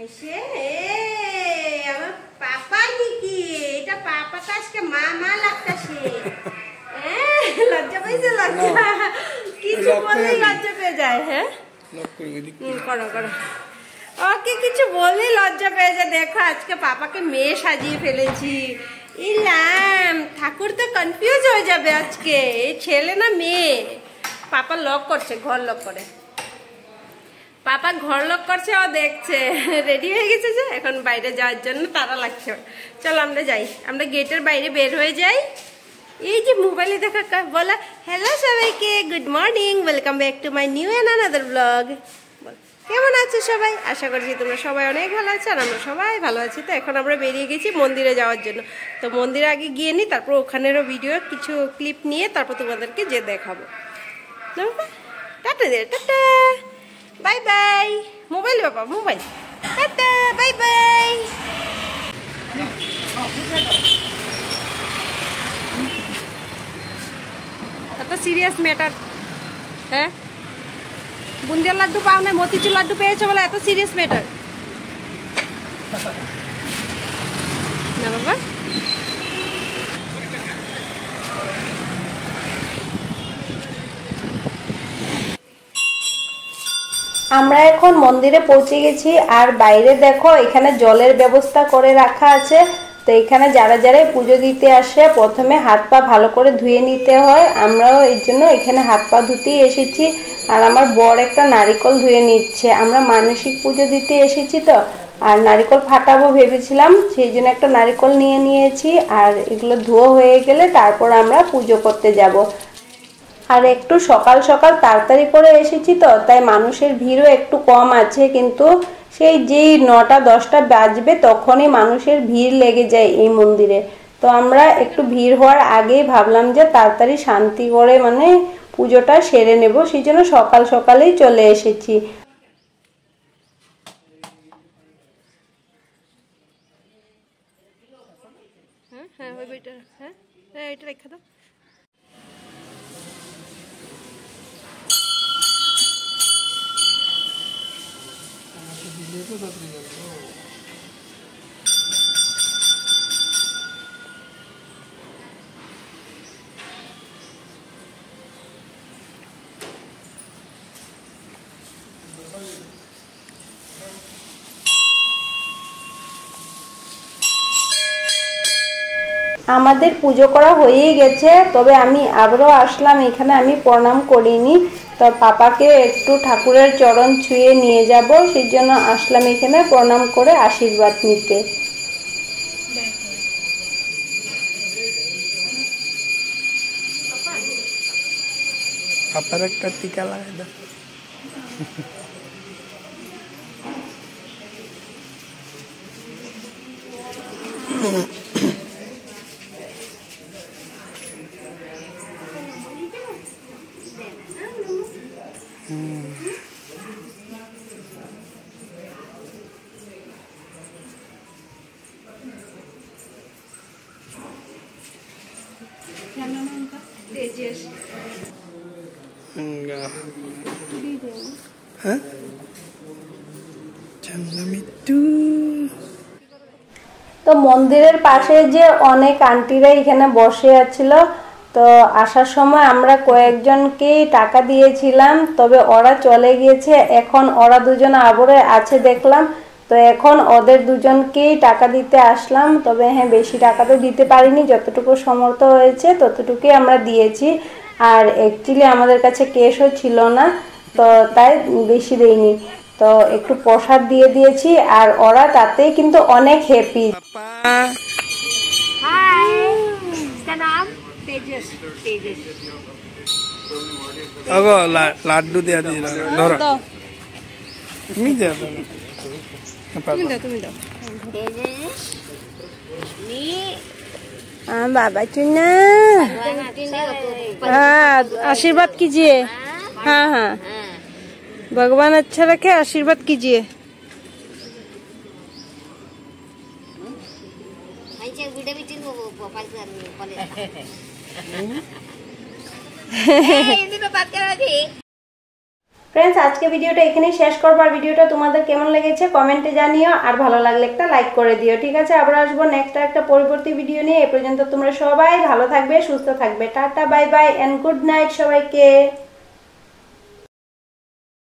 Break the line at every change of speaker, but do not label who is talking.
এসে আমার পাপা কি এটা পাপা তো আজকে মা লাগতাছে। লজ্জা পাইছে, লজ্জা কিছু বললে লজ্জা পেয়ে যায়। হ্যাঁ করো করো, ওকে কিছু বললে লজ্জা পেয়ে যায়। দেখো আজকে পাপাকে মেয়ে সাজিয়ে ফেলেছি। ইলাম ঠাকুর তো কনফিউজ হয়ে যাবে আজকে, এই ছেলে না মেয়ে। পাপা লক করছে, ঘর লক করে। পাপা ঘর লক করছে, ও দেখছে রেডি হয়ে গেছে যে এখন বাইরে যাওয়ার জন্য তারা লাগছে। চলো আমরা যাই, আমরা গেটের বাইরে বের হয়ে যাই। এই যে মোবাইলে দেখা বলা হ্যালো সবাইকে, good morning, welcome back to my new and another blog. কেমন আছো সবাই? আশা করছি তোমরা সবাই অনেক ভালো আছো, আর আমরা সবাই ভালো আছি। তো এখন আমরা বেরিয়ে গেছি মন্দিরে যাওয়ার জন্য। তো মন্দিরে আগে গিয়ে নিই, তারপর ওখানেরও ভিডিও কিছু ক্লিপ নিয়ে তারপর তোমাদেরকে যে দেখাবো। Tata they, tata, bye by. Mobile বাবা, মোবাইল, টাটা, বাই বাই। এত সিরিয়াস ম্যাটার। হ্যাঁ, বুন্দিয়ার লাড্ডু পাও না, মতিচুর লাড্ডু পেয়েছো বলে এত সিরিয়াস ম্যাটার না বাবা। আমরা এখন মন্দিরে পৌঁছে গেছি, আর বাইরে দেখো এখানে জলের ব্যবস্থা করে রাখা আছে। তো এখানে যারা যারা পুজো দিতে আসে প্রথমে হাত পা ভালো করে ধুয়ে নিতে হয়। আমরাও এই জন্য এখানে হাত পা ধুতেই এসেছি। আর আমার বর একটা নারিকেল ধুয়ে নিচ্ছে, আমরা মানসিক পুজো দিতে এসেছি তো, আর নারিকেল ফাটাবো ভেবেছিলাম, সেই জন্য একটা নারিকেল নিয়ে নিয়েছি। আর এগুলো ধোয়া হয়ে গেলে তারপর আমরা পুজো করতে যাব। আর একটু সকাল সকাল তাড়াতাড়ি করে এসেছি তো, তাই মানুষের ভিড়ও একটু কম আছে। কিন্তু সেই যেই 9টা-10টা বাজবে তখনই মানুষের ভিড় লেগে যায় এই মন্দিরে। তো আমরা একটু ভিড় হওয়ার আগেই ভাবলাম যে তাড়াতাড়ি শান্তি করে মানে পুজোটা সেরে নেব, সেই জন্য সকাল সকালেই চলে এসেছি। হ্যাঁ হ্যাঁ ওই বইটা, হ্যাঁ হ্যাঁ এটা রেখে দাও। আমাদের পুজো করা হয়েই গেছে, তবে আমি আবারও আসলাম এখানে, আমি প্রণাম করিনি। তো পাপাকে একটু ঠাকুরের চরণ ছুঁয়ে নিয়ে যাব, সেই জন্য আসলাম এখানে প্রণাম করে আশীর্বাদ নিতে।
পাপার একটা টিকা লাগাই দাও। হ্যাঁ
তো মন্দিরের পাশে যে অনেক আন্টিরা এখানে বসে আছিল, তো আসার সময় আমরা কয়েকজনকেই টাকা দিয়েছিলাম, তবে ওরা চলে গিয়েছে। এখন ওরা দুজন আবারও আছে দেখলাম, তো এখন ওদের দুজনকেই টাকা দিতে আসলাম। তবে হ্যাঁ, বেশি টাকা তো দিতে পারিনি, যতটুকু সমর্থ হয়েছে ততটুকুই আমরা দিয়েছি। আর অ্যাকচুয়ালি আমাদের কাছে ক্যাশও ছিল না, তো তাই বেশি দেইনি। তো একটু প্রসাদ দিয়ে দিয়েছি, আর ওরা তাতেই কিন্তু অনেক হ্যাপি।
हाय, इसका नाम तेजस। तेजस
अगो लाडू दिया दी धरो তুমি দাও, তুমি দাও,
তুমি দাও।
तेजस नी
बाबा चुन्ना, हाँ आशीर्वाद कीजिए। हाँ हाँ, भगवान अच्छा रखे, आशीर्वाद कीजिए। ফ্রেন্ডস, আজকে ভিডিওটা এখানেই শেষ করব। আর ভিডিওটা তোমাদের কেমন লেগেছে কমেন্টে জানিও, আর ভালো লাগলে একটা লাইক করে দিও। ঠিক আছে, আবার আসবো নেক্সট একটা পরবর্তী ভিডিও নিয়ে। এই পর্যন্ত তোমরা সবাই ভালো থাকবে, সুস্থ থাকবে। Tata, bye bye and good night সবাইকে।